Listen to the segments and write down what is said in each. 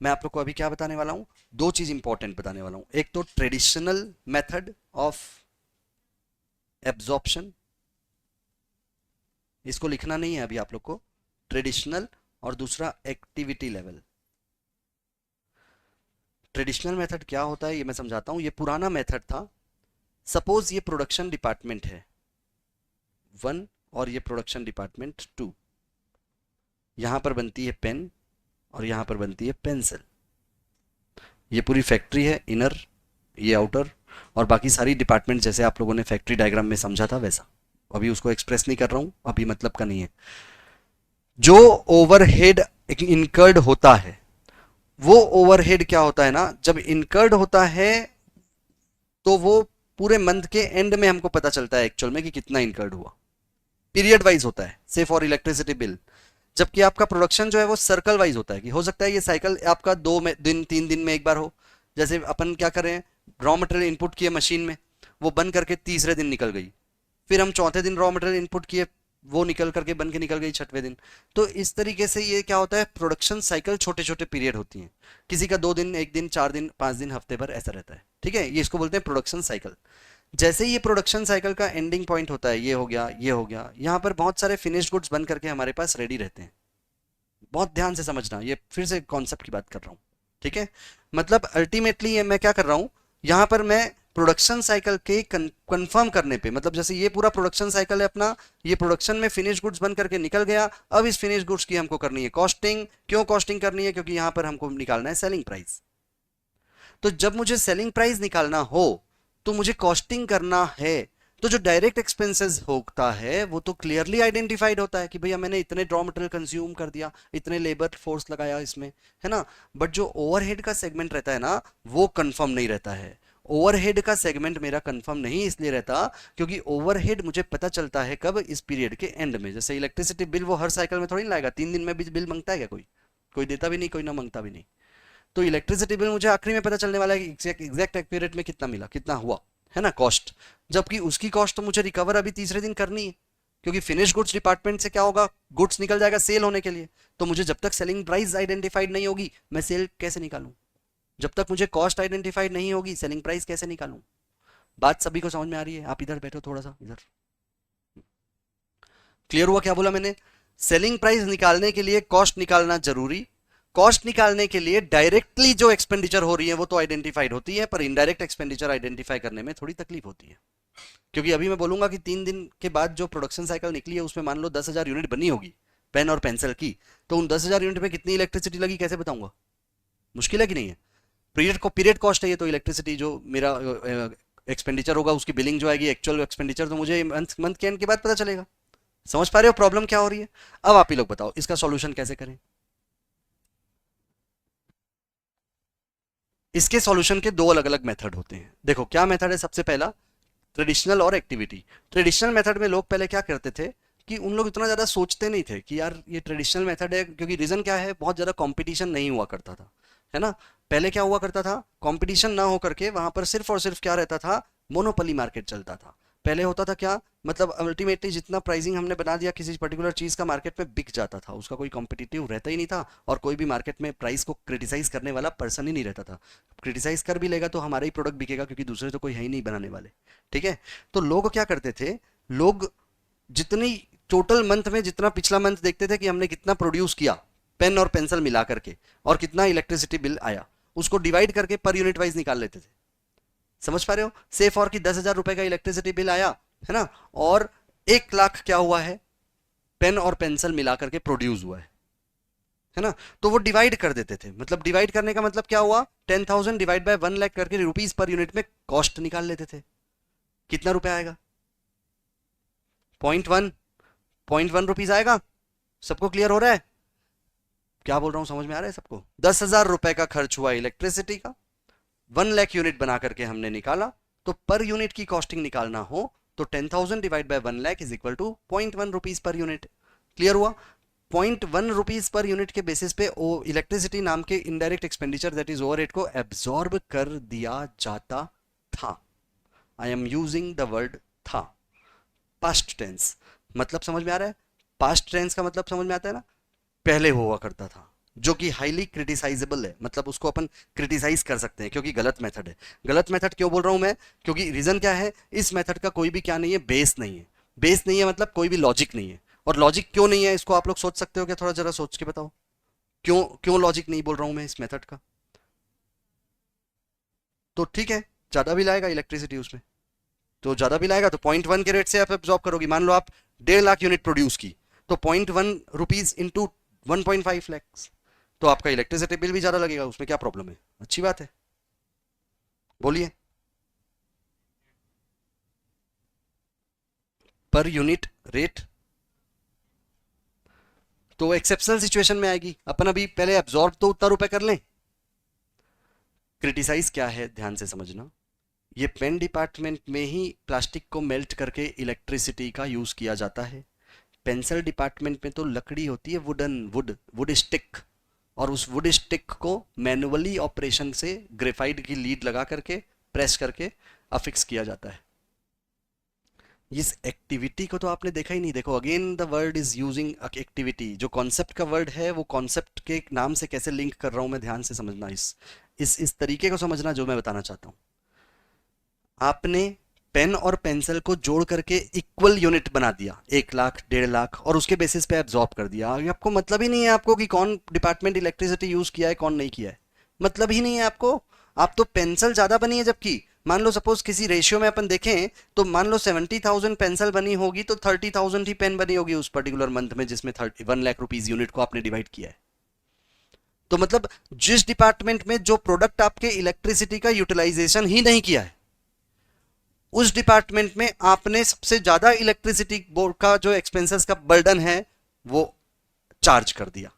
मैं आप लोग को अभी क्या बताने वाला हूं, दो चीज इंपॉर्टेंट बताने वाला हूं। एक तो ट्रेडिशनल मेथड ऑफ एब्जॉर्प्शन, इसको लिखना नहीं है अभी आप लोग को, ट्रेडिशनल, और दूसरा एक्टिविटी लेवल। ट्रेडिशनल मेथड क्या होता है ये मैं समझाता हूं। ये पुराना मेथड था। सपोज ये प्रोडक्शन डिपार्टमेंट है 1 और ये प्रोडक्शन डिपार्टमेंट 2। यहां पर बनती है पेन और यहां पर बनती है पेंसिल। ये पूरी फैक्ट्री है, इनर, ये आउटर, और बाकी सारी डिपार्टमेंट जैसे आप लोगों ने फैक्ट्री डायग्राम में समझा था वैसा। अभी उसको एक्सप्रेस नहीं कर रहा हूं, अभी मतलब का नहीं है। जो ओवरहेड इनकर्ड होता है, वो ओवरहेड क्या होता है ना, जब इनकर्ड होता है तो वो पूरे मंथ के एंड में हमको पता चलता है एक्चुअल में कि कितना इनकर्ड हुआ। पीरियड वाइज होता है, से फॉर इलेक्ट्रिसिटी बिल। जबकि आपका प्रोडक्शन जो है वो सर्कल वाइज होता है, कि हो सकता है ये साइकिल आपका 2 दिन 3 दिन में एक बार हो। जैसे अपन क्या करें, रॉ मटेरियल इनपुट किए मशीन में, वो बन करके तीसरे दिन निकल गई, फिर हम चौथे दिन रॉ मटेरियल इनपुट किए, वो निकल करके बन के निकल गई छठवें दिन। तो इस तरीके से ये क्या होता है, प्रोडक्शन साइकिल छोटे छोटे पीरियड होती हैं। किसी का 2 दिन, 1 दिन, 4 दिन, 5 दिन, हफ्ते भर ऐसा रहता है। ठीक है, ये इसको बोलते हैं प्रोडक्शन साइकिल। जैसे ही ये प्रोडक्शन साइकिल का एंडिंग पॉइंट होता है, ये हो गया, ये हो गया, यहाँ पर बहुत सारे फिनिश्ड गुड्स बन करके हमारे पास रेडी रहते हैं। बहुत ध्यान से समझना, ये फिर से कॉन्सेप्ट की बात कर रहा हूँ। ठीक है, मतलब अल्टीमेटली ये मैं क्या कर रहा हूँ, यहाँ पर मैं प्रोडक्शन साइकिल के कंफर्म करने पे, मतलब जैसे ये पूरा प्रोडक्शन साइकिल है अपना, ये प्रोडक्शन में फिनिश गुड्स बन करके निकल गया। अब इस फिनिश गुड्स की हमको करनी है कॉस्टिंग। क्यों कॉस्टिंग करनी है, क्योंकि यहाँ पर हमको निकालना है सेलिंग प्राइस। तो जब मुझे सेलिंग प्राइस निकालना हो तो मुझे कॉस्टिंग करना है। तो जो डायरेक्ट एक्सपेंसेस होता है वो तो क्लियरली आइडेंटिफाइड होता है कि भैया मैंने इतने रॉ मटेरियल कंज्यूम कर दिया, इतने लेबर फोर्स लगाया इसमें, है ना। बट जो ओवरहेड का सेगमेंट रहता है ना, वो कंफर्म नहीं रहता है। ओवरहेड का सेगमेंट मेरा कंफर्म नहीं इसलिए रहता क्योंकि ओवरहेड मुझे पता चलता है कब, इस पीरियड के एंड में। जैसे इलेक्ट्रिसिटी बिल वो हर साइकिल में थोड़ी ना लाएगा, 3 दिन में भी बिल मांगता है क्या कोई? कोई देता भी नहीं, कोई ना मांगता भी नहीं। तो इलेक्ट्रिसिटी बिल मुझे आखिरी में पता चलने वाला है कि एग्जैक्ट एक्यूरेट में कितना मिला, कितना हुआ, है ना, कॉस्ट। जबकि उसकी कॉस्ट तो मुझे रिकवर अभी तीसरे दिन करनी है, क्योंकि फिनिश गुड्स डिपार्टमेंट से क्या होगा, गुड्स निकल जाएगा सेल होने के लिए। तो मुझे जब तक सेलिंग प्राइस आइडेंटिफाइड नहीं होगी, मैं सेल कैसे निकालूं? जब तक मुझे कॉस्ट आइडेंटिफाइड नहीं होगी, सेलिंग प्राइस कैसे निकालूं? बात सभी को समझ में आ रही है? आप इधर बैठो, थोड़ा सा इधर। क्लियर हुआ क्या बोला मैंने? सेलिंग प्राइस निकालने के लिए कॉस्ट निकालना जरूरी। कॉस्ट निकालने के लिए डायरेक्टली जो एक्सपेंडिचर हो रही है वो तो आइडेंटिफाइड होती है, पर इनडायरेक्ट एक्सपेंडिचर आइडेंटिफाई करने में थोड़ी तकलीफ होती है। क्योंकि अभी मैं बोलूंगा कि 3 दिन के बाद जो प्रोडक्शन साइकिल निकली है उसमें मान लो 10,000 यूनिट बनी होगी पेन और पेंसिल की, तो उन 10,000 यूनिट में कितनी इलेक्ट्रिसिटी लगी कैसे बताऊंगा? मुश्किल है कि नहीं है? पीरियड कॉस्ट है ये, तो इलेक्ट्रिसिटी जो मेरा एक्सपेंडिचर होगा उसकी बिलिंग जो आएगी, एक्चुअल एक्सपेंडिचर तो मुझे मंथ मंथ के एंड के बाद पता चलेगा। समझ पा रहे हो प्रॉब्लम क्या हो रही है? अब आप ही लोग बताओ इसका सॉल्यूशन कैसे करें। इसके सॉल्यूशन के दो अलग अलग मेथड होते हैं। देखो क्या मेथड है, सबसे पहला ट्रेडिशनल और एक्टिविटी। ट्रेडिशनल मेथड में लोग पहले क्या करते थे कि उन लोग इतना ज़्यादा सोचते नहीं थे कि यार ये ट्रेडिशनल मेथड है, क्योंकि रीज़न क्या है, बहुत ज़्यादा कंपटीशन नहीं हुआ करता था, है ना। पहले क्या हुआ करता था, कंपटीशन ना हो करके वहां पर सिर्फ और सिर्फ क्या रहता था, मोनोपोली मार्केट चलता था। पहले होता था क्या, मतलब अल्टीमेटली जितना प्राइसिंग हमने बना दिया किसी पर्टिकुलर चीज़ का, मार्केट में बिक जाता था, उसका कोई कॉम्पिटिटिव रहता ही नहीं था, और कोई भी मार्केट में प्राइस को क्रिटिसाइज करने वाला पर्सन ही नहीं रहता था। क्रिटिसाइज कर भी लेगा तो हमारा ही प्रोडक्ट बिकेगा, क्योंकि दूसरे तो कोई है ही नहीं बनाने वाले। ठीक है, तो लोग क्या करते थे, लोग जितनी टोटल मंथ में जितना पिछला मंथ देखते थे कि हमने कितना प्रोड्यूस किया पेन और पेंसिल मिला करके, और कितना इलेक्ट्रिसिटी बिल आया, उसको डिवाइड करके पर यूनिट वाइज निकाल लेते थे। समझ पा रहे हो? से फॉर की 10,000 रुपए का इलेक्ट्रिसिटी बिल आया, है ना, और 1 लाख क्या हुआ है, पेन और पेंसिल मिला करके प्रोड्यूस हुआ है ना। तो वो डिवाइड कर देते थे, मतलब डिवाइड करने का मतलब क्या हुआ, 10,000 डिवाइड बाय 1 लाख करके रुपीज पर यूनिट में कॉस्ट निकाल लेते थे। कितना रुपए आएगा? 0.1, 0.1 रुपीज आएगा। सबको क्लियर हो रहा है क्या बोल रहा हूं? समझ में आ रहा है सबको? 10,000 रुपए का खर्च हुआ इलेक्ट्रिसिटी का, 1 लाख यूनिट बना करके हमने निकाला। तो पर यूनिट की कॉस्टिंग निकालना हो तो 10,000 divide by 1 lakh is equal to 0.1 rupees per unit. Clear हुआ? 0.1 रुपीज पर यूनिट के बेसिस पे ओ इलेक्ट्रिसिटी नाम के indirect expenditure that is overhead को एब्जॉर्ब कर दिया जाता था। I am using the word था, पास्ट टेंस। मतलब समझ में आ रहा है? पास्ट टेंस का मतलब समझ में आता है ना? पहले हुआ करता था, जो कि हाईली क्रिटिसाइजेबल है, मतलब उसको अपन क्रिटिसाइज कर सकते हैं क्योंकि गलत मेथड है। गलत मेथड क्यों बोल रहा हूं मैं? क्योंकि रीजन क्या है, इस मेथड का कोई भी क्या नहीं है, बेस नहीं है। बेस नहीं है मतलब कोई भी लॉजिक नहीं है। और लॉजिक क्यों नहीं है इसको आप लोग सोच सकते हो क्या? थोड़ा जरा सोच के बताओ, क्यों क्यों लॉजिक नहीं बोल रहा हूं मैं इस मेथड का? तो ठीक है, ज्यादा भी लाएगा इलेक्ट्रिसिटी उसमें, तो ज्यादा भी लाएगा तो 0.1 के रेट से आप एब्जॉर्ब करोगी। मान लो आप 1.5 लाख यूनिट प्रोड्यूस की, तो 0.1 रुपीज इंटू 1.5 लैक्स, तो आपका इलेक्ट्रिसिटी बिल भी ज्यादा लगेगा। उसमें क्या प्रॉब्लम है? अच्छी बात है, बोलिए। पर यूनिट रेट तो एक्सेप्शनल सिचुएशन में आएगी। अपन अभी पहले एब्जॉर्ब तो उतना रुपए कर लें। क्रिटिसाइज क्या है ध्यान से समझना, ये पेन डिपार्टमेंट में ही प्लास्टिक को मेल्ट करके इलेक्ट्रिसिटी का यूज किया जाता है। पेंसिल डिपार्टमेंट में तो लकड़ी होती है, वुड स्टिक, और उस वुड स्टिक को मैनुअली ऑपरेशन से ग्रेफाइट की लीड लगा करके प्रेस करके अफिक्स किया जाता है। इस एक्टिविटी को तो आपने देखा ही नहीं। देखो again the word is using activity, जो कॉन्सेप्ट का वर्ड है वो कॉन्सेप्ट के नाम से कैसे लिंक कर रहा हूं मैं, ध्यान से समझना। इस तरीके को समझना जो मैं बताना चाहता हूं। आपने पेन और पेंसिल को जोड़ करके इक्वल यूनिट बना दिया, 1 लाख 1.5 लाख, और उसके बेसिस पे एब्जॉर्ब कर दिया। आगे आपको मतलब ही नहीं है आपको कि कौन डिपार्टमेंट इलेक्ट्रिसिटी यूज किया है कौन नहीं किया है, मतलब ही नहीं है आपको। आप तो पेंसिल ज्यादा बनी है, जबकि मान लो सपोज किसी रेशियो में अपन देखें तो मान लो 70,000 पेंसिल बनी होगी तो 30,000 ही पेन बनी होगी उस पर्टिकुलर मंथ में, जिसमें 1 लाख रुपीज यूनिट को आपने डिवाइड किया है। तो मतलब जिस डिपार्टमेंट में जो प्रोडक्ट आपके इलेक्ट्रिसिटी का यूटिलाइजेशन ही नहीं किया है, उस डिपार्टमेंट में आपने सबसे ज्यादा इलेक्ट्रिसिटी बोर्ड का जो एक्सपेंसेस का बर्डन है वो चार्ज कर दिया।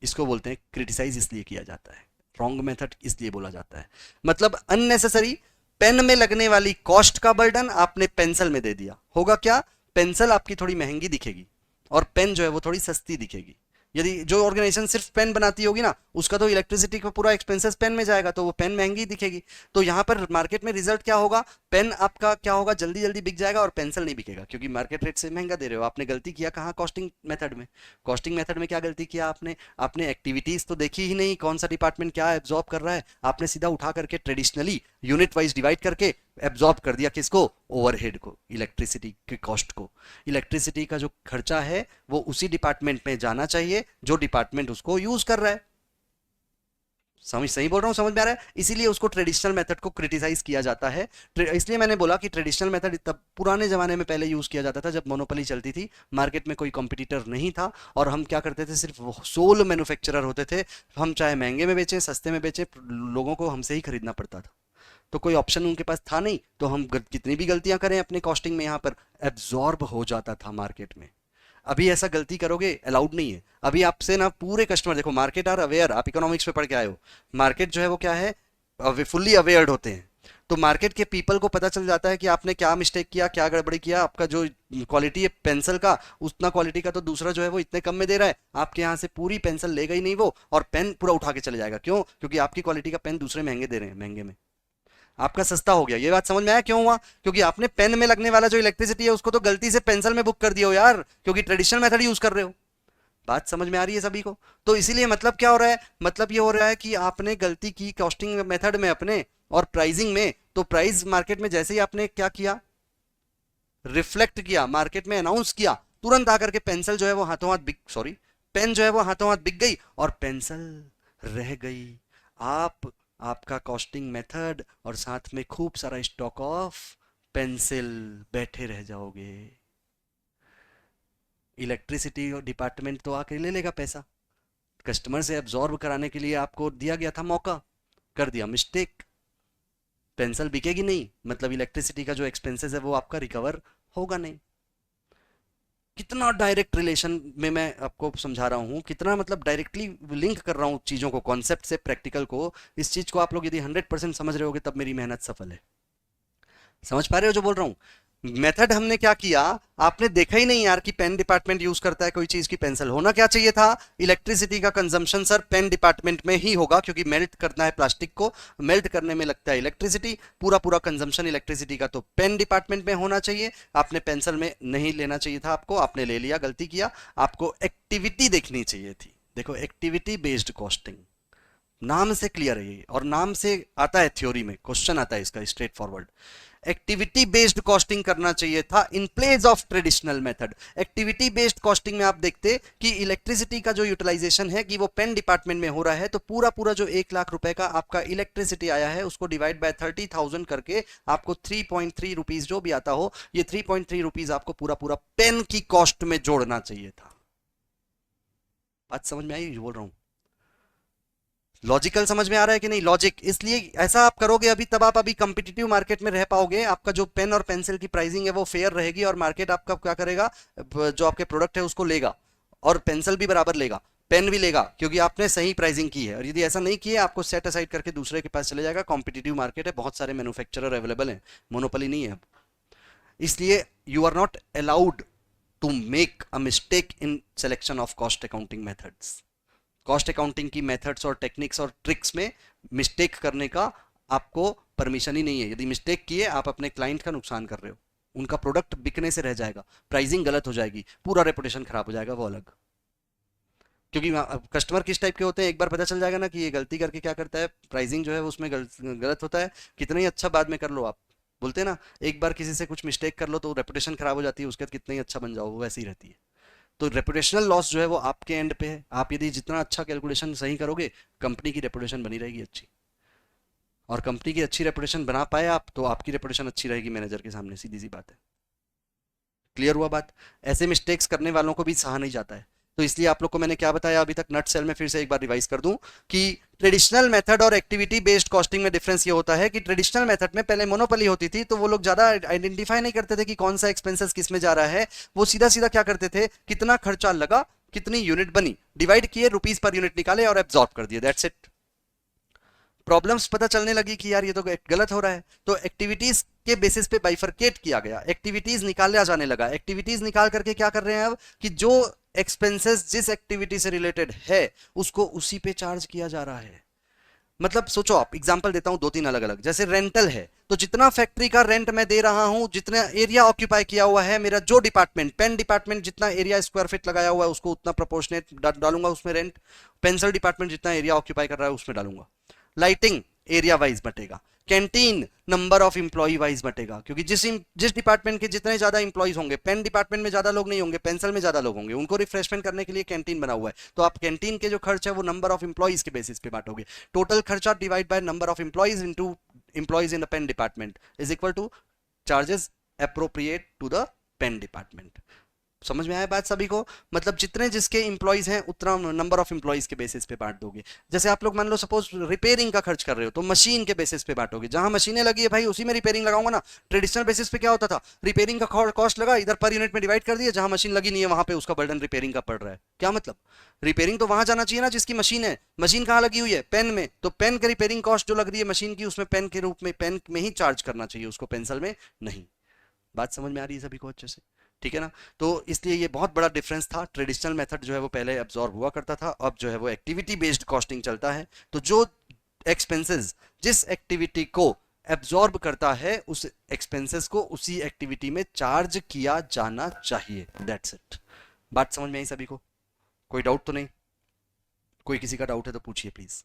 इसको बोलते हैं क्रिटिसाइज, इसलिए किया जाता है। रॉन्ग मेथड इसलिए बोला जाता है, मतलब अननेसेसरी पेन में लगने वाली कॉस्ट का बर्डन आपने पेंसिल में दे दिया। होगा क्या, पेंसिल आपकी थोड़ी महंगी दिखेगी और पेन जो है वो थोड़ी सस्ती दिखेगी। यदि जो ऑर्गेनाइजेशन सिर्फ पेन बनाती होगी ना, उसका तो इलेक्ट्रिसिटी का पूरा एक्सपेंसेस पेन में जाएगा, तो वो पेन महंगी दिखेगी। तो यहाँ पर मार्केट में रिजल्ट क्या होगा, पेन आपका क्या होगा, जल्दी जल्दी बिक जाएगा और पेंसिल नहीं बिकेगा, क्योंकि मार्केट रेट से महंगा दे रहे हो। आपने गलती किया कहाँ, कॉस्टिंग मेथड में। कॉस्टिंग मेथड में क्या गलती किया आपने? आपने एक्टिविटीज तो देखी ही नहीं, कौन सा डिपार्टमेंट क्या एब्जॉर्ब कर रहा है। आपने सीधा उठा करके ट्रेडिशनली यूनिट वाइज डिवाइड करके एब्जॉर्ब कर दिया। किसको? ओवरहेड को, इलेक्ट्रिसिटी की कॉस्ट को। इलेक्ट्रिसिटी का जो खर्चा है वो उसी डिपार्टमेंट में जाना चाहिए जो डिपार्टमेंट उसको यूज कर रहा है। समझ सही बोल रहा हूँ, समझ में आ रहा है? इसीलिए उसको ट्रेडिशनल मेथड को क्रिटिसाइज किया जाता है। इसलिए मैंने बोला कि ट्रेडिशनल मेथड तब पुराने जमाने में पहले यूज किया जाता था जब मोनोपोली चलती थी, मार्केट में कोई कॉम्पिटिटर नहीं था, और हम क्या करते थे, सिर्फ सोल मैन्युफैक्चरर होते थे। हम चाहे महंगे में बेचें सस्ते में बेचें, लोगों को हमसे ही खरीदना पड़ता था। तो कोई ऑप्शन उनके पास था नहीं, तो हम कितनी भी गलतियां करें अपने कॉस्टिंग में, यहाँ पर एब्जॉर्ब हो जाता था मार्केट में। अभी ऐसा गलती करोगे अलाउड नहीं है। अभी आपसे ना पूरे कस्टमर, देखो मार्केट आर अवेयर, आप इकोनॉमिक्स पे पढ़ के आए हो, मार्केट जो है वो क्या है, फुल्ली अवेयर्ड होते हैं। तो मार्केट के पीपल को पता चल जाता है कि आपने क्या मिस्टेक किया, क्या गड़बड़ी किया। आपका जो क्वालिटी है पेंसिल का, उतना क्वालिटी का तो दूसरा जो है वो इतने कम में दे रहा है, आपके यहाँ से पूरी पेंसिल लेगा ही नहीं वो, और पेन पूरा उठा के चले जाएगा। क्यों? क्योंकि आपकी क्वालिटी का पेन दूसरे महंगे दे रहे हैं, महंगे में आपका सस्ता हो गया। ये बात समझ में आया क्यों हुआ? क्योंकि आपने पेन में लगने वाला जो इलेक्ट्रिसिटी है उसको तो गलती से पेंसिल में बुक कर दिया हो यार, क्योंकि ट्रेडिशनल मेथड यूज कर रहे हो। बात समझ में आ रही है सभी को? तो इसीलिए मतलब क्या हो रहा है, मतलब ये हो रहा है कि आपने गलती की कॉस्टिंग मेथड में अपने और प्राइसिंग में। तो प्राइस मार्केट में जैसे ही आपने क्या किया, रिफ्लेक्ट किया, मार्केट में अनाउंस किया, तुरंत आकर के पेंसिल जो है वो हाथों हाथ बिक, सॉरी, पेन जो है वो हाथों हाथ बिक गई और पेंसिल रह गई। आप आपका कॉस्टिंग मेथड और साथ में खूब सारा स्टॉक ऑफ पेंसिल, बैठे रह जाओगे। इलेक्ट्रिसिटी डिपार्टमेंट तो आके ले लेगा पैसा, कस्टमर से एब्जॉर्ब कराने के लिए आपको दिया गया था मौका, कर दिया मिस्टेक, पेंसिल बिकेगी नहीं, मतलब इलेक्ट्रिसिटी का जो एक्सपेंसेस है वो आपका रिकवर होगा नहीं। कितना डायरेक्ट रिलेशन में मैं आपको समझा रहा हूँ, कितना मतलब डायरेक्टली लिंक कर रहा हूँ चीज़ों को, कॉन्सेप्ट से प्रैक्टिकल को। इस चीज़ को आप लोग यदि 100% समझ रहे होगे तब मेरी मेहनत सफल है। समझ पा रहे हो जो बोल रहा हूँ? मेथड हमने क्या किया, आपने देखा ही नहीं यार कि पेन डिपार्टमेंट यूज करता है कोई चीज की पेंसिल। होना क्या चाहिए था, इलेक्ट्रिसिटी का कंजम्पशन सर पेन डिपार्टमेंट में ही होगा, क्योंकि मेल्ट करना है प्लास्टिक को, मेल्ट करने में लगता है इलेक्ट्रिसिटी, पूरा पूरा कंजम्पशन इलेक्ट्रिसिटी का तो पेन डिपार्टमेंट में होना चाहिए। आपने पेंसिल में नहीं लेना चाहिए था आपको, आपने ले लिया, गलती किया। आपको एक्टिविटी देखनी चाहिए थी, देखो एक्टिविटी बेस्ड कॉस्टिंग नाम से क्लियर है ये, और नाम से आता है थ्योरी में, क्वेश्चन आता है इसका straight forward. Activity based costing करना चाहिए था in place of traditional method. Activity based costing में आप देखते कि इलेक्ट्रिसिटी का जो यूटिलाइजेशन है कि वो पेन डिपार्टमेंट में हो रहा है, तो पूरा पूरा जो 1 लाख रुपए का आपका इलेक्ट्रिसिटी आया है उसको डिवाइड बाय 30,000 करके आपको 3.3 रुपीज जो भी आता हो, ये 3.3 रुपीज आपको पूरा पूरा पेन की कॉस्ट में जोड़ना चाहिए था। बात समझ में आई जो बोल रहा हूं? लॉजिकल समझ में आ रहा है कि नहीं? लॉजिक इसलिए ऐसा आप करोगे अभी, तब आप अभी कंपिटिटिव मार्केट में रह पाओगे, आपका जो पेन और पेंसिल की प्राइसिंग है वो फेयर रहेगी, और मार्केट आपका क्या करेगा, जो आपके प्रोडक्ट है उसको लेगा, और पेंसिल भी बराबर लेगा, पेन भी लेगा, क्योंकि आपने सही प्राइसिंग की है। और यदि ऐसा नहीं किया, आपको सेट असाइड करके दूसरे के पास चले जाएगा। कॉम्पिटिटिव मार्केट है, बहुत सारे मैन्युफैक्चरर अवेलेबल हैं, मोनोपोली नहीं है अब। इसलिए you are not allowed to make a mistake in selection of cost accounting methods. Cost accounting की मेथड्स और टेक्निक्स और ट्रिक्स में मिस्टेक करने का आपको परमिशन ही नहीं है। यदि मिस्टेक किए, आप अपने क्लाइंट का नुकसान कर रहे हो, उनका प्रोडक्ट बिकने से रह जाएगा, प्राइसिंग गलत हो जाएगी, पूरा रेपुटेशन खराब हो जाएगा, वो अलग। क्योंकि कस्टमर किस टाइप के होते हैं, एक बार पता चल जाएगा ना कि ये गलती करके क्या करता है, प्राइसिंग जो है उसमें गलत होता है, कितना ही अच्छा बाद में कर लो आप, बोलते हैं ना, एक बार किसी से कुछ मिस्टेक कर लो तो रेपुटेशन खराब हो जाती है, उसके बाद कितना ही अच्छा बन जाओ, वो वैसी ही रहती है। तो रेपुटेशनल लॉस जो है वो आपके एंड पे है। आप यदि जितना अच्छा कैलकुलेशन सही करोगे, कंपनी की रेपुटेशन बनी रहेगी अच्छी, और कंपनी की अच्छी रेपुटेशन बना पाए आप, तो आपकी रेपुटेशन अच्छी रहेगी मैनेजर के सामने, सीधी सी बात है। क्लियर हुआ बात? ऐसे मिस्टेक्स करने वालों को भी सहा नहीं जाता है। तो इसलिए आप लोग को मैंने क्या बताया अभी तक, नट सेल में फिर से एक बार रिवाइज कर दूं कि ट्रेडिशनल मेथड और एक्टिविटी बेस्ड कॉस्टिंग में डिफरेंस ये होता है कि ट्रेडिशनल मेथड में पहले मोनोपोली होती थी, तो वो लोग ज्यादा आइडेंटिफाई नहीं करते थे कि कौन सा एक्सपेंसेस किस में जा रहा है। वो सीधा सीधा क्या करते थे, कितना खर्चा लगा, कितनी यूनिट बनी, डिवाइड किए, रुपीज पर यूनिट निकाले और एब्जॉर्ब कर दिए, दैट्स इट। प्रॉब्लम्स पता चलने लगी कि यार ये तो गलत हो रहा है, तो एक्टिविटीज के बेसिस पे बाइफरकेट किया गया, एक्टिविटीज निकाला जाने लगा। एक्टिविटीज निकाल करके क्या कर रहे हैं अब, कि जो एक्सपेंसेस जिस एक्टिविटी से रिलेटेड है उसको उसी पे चार्ज किया जा रहा है। मतलब सोचो, आप एग्जांपल देता हूं 2-3 अलग अलग, जैसे रेंटल है, तो जितना फैक्ट्री का रेंट मैं दे रहा हूं, जितना एरिया ऑक्यूपाई किया हुआ है मेरा जो डिपार्टमेंट, पेन डिपार्टमेंट जितना एरिया स्क्वायर फीट लगाया हुआ है उसको उतना प्रोपोर्शनेट डालूंगा उसमें रेंट, पेंसिल डिपार्टमेंट जितना एरिया ऑक्यूपाई कर रहा है उसमें डालूंगा। लाइटिंग एरिया वाइज बटेगा, canteen number of employee wise बटेगा, क्योंकि जिस डिपार्टमेंट के जितने ज्यादा इंप्लॉयज होंगे, पेन डिपार्टमेंट में ज्यादा लोग नहीं होंगे, पेंसिल में ज्यादा लोग होंगे, उनको रिफ्रेशमेंट करने के लिए कैंटीन बना हुआ है, तो आप कैंटीन के जो खर्च है वो नंबर ऑफ इंप्लॉयज के बेसिस पे बांटोगे। टोटल खर्चा divide by number of employees into employees in the pen department is equal to charges appropriate to the pen department. समझ में आया बात सभी को? मतलब जितने जिसके इंप्लॉयज हैं उतना नंबर ऑफ इंप्लॉयज के बेसिस पे बांट दोगे। जैसे आप लोग मान लो सपोज रिपेयरिंग का खर्च कर रहे हो, तो मशीन के बेसिस पे बांटोगे, जहां मशीनें लगी है भाई उसी में रिपेयरिंग लगाऊंगा ना। ट्रेडिशनल बेसिस पे क्या होता था, रिपेयरिंग का कॉस्ट लगा, इधर पर यूनिट में डिवाइड कर दिया, जहां मशीन लगी नहीं है वहां पे उसका बर्डन रिपेयरिंग का पड़ रहा है। क्या मतलब, रिपेयरिंग तो वहां जाना चाहिए ना जिसकी मशीन है। मशीन कहाँ लगी हुई है, पेन में, तो पेन की रिपेयरिंग कॉस्ट जो लग रही है मशीन की, उसमें पेन के रूप में, पेन में ही चार्ज करना चाहिए उसको, पेंसिल में नहीं। बात समझ में आ रही है सभी को अच्छे से? ठीक है ना? तो इसलिए ये बहुत बड़ा डिफरेंस था। ट्रेडिशनल मेथड जो है वो पहले एब्जॉर्ब हुआ करता था, अब जो है वो एक्टिविटी बेस्ड कॉस्टिंग चलता है। तो जो एक्सपेंसेस जिस एक्टिविटी को एब्जॉर्ब करता है, उस एक्सपेंसेस को उसी एक्टिविटी में चार्ज किया जाना चाहिए, दैट्स इट। बात समझ में आई सभी को? कोई डाउट तो नहीं? कोई किसी का डाउट है तो पूछिए प्लीज।